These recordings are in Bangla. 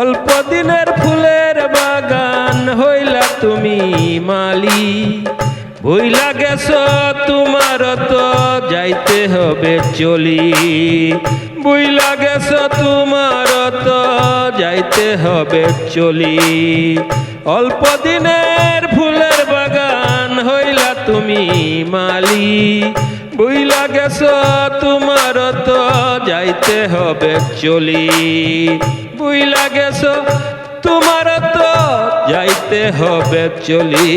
অল্প দিনের ফুলের বাগান হইলা তুমি মালি, ভুইলা গেছ তোমার তো যাইতে হবে চলি, ভুইলা গেছ তোমার তো যাইতে হবে চলি। অল্প দিনের ফুলের বাগান হইলা তুমি মালি, ভুইলা গেছ তোমার তো যাইতে হবে চলি, ভুইলা গেছ তোমার তো যাইতে হবে চলি।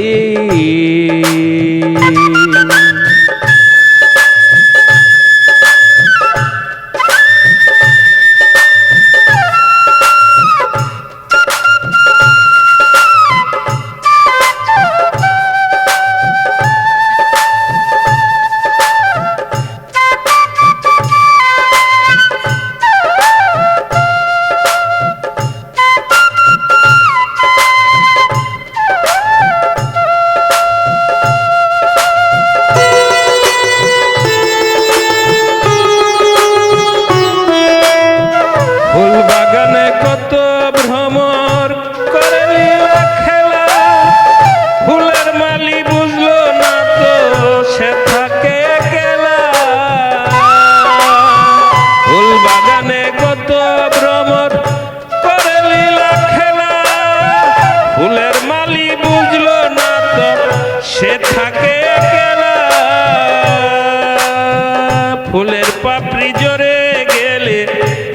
ফুলের পাপড়ি জোরে গেলে,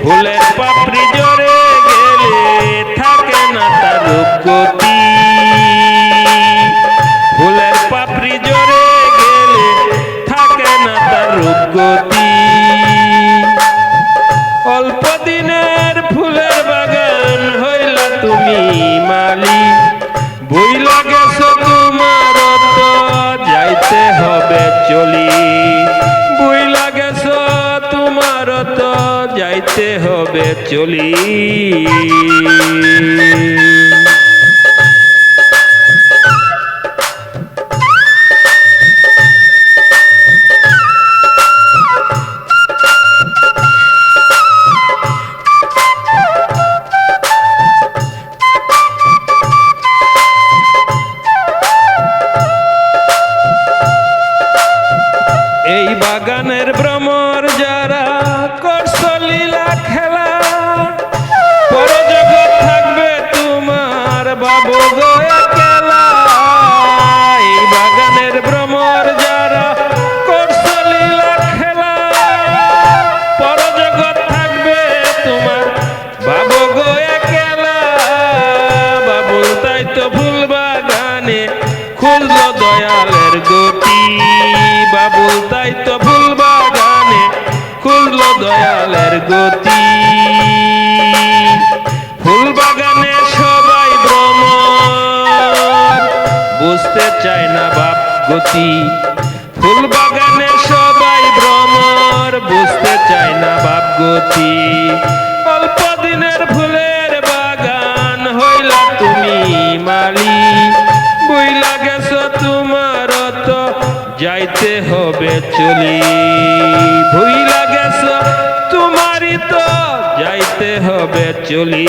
ফুলের পাপড়ি জোরে গেলে থাকে না তার রূপগতি, ফুলের পাপড়ি জোরে গেলে থাকে না তার রূপগতি। অল্প দিনের ফুলের বাগান হইলা তুমি মালি, ভুইলা গেছ তোমার তো যাইতে হবে চলি, ভুইলা গেছ তোমার তো যাইতে হবে চলি। এই বাগানের ভ্রমর যারা করছ লীলা খেলা, পরজগৎ থাকবে তোমার বাবু গো একলা। এই বাগানের ভ্রমর যারা করছ লীলা খেলা, পরজগৎ থাকবে তোমার বাবু গো একলা। বাবুল তাই তো ফুল বাগানে খুলল দয়ালের গতি, বাবুল তাই তো ফুল বাগানে খুলল দয়ালের গতি। ফুল বাগানে সবাই ভ্রমর বুঝতে চায় না বাপ গতি, ফুল বাগানে সবাই ভ্রমর বুঝতে চায় না বাপ গতি। অল্প দিনের ফুলের বাগান হইলা তুমি মালি, ভুইলা গেছ তোমার তো যাইতে হবে চলি, ভুইলা গেছ তোমারই তো যাইতে হবে চলি।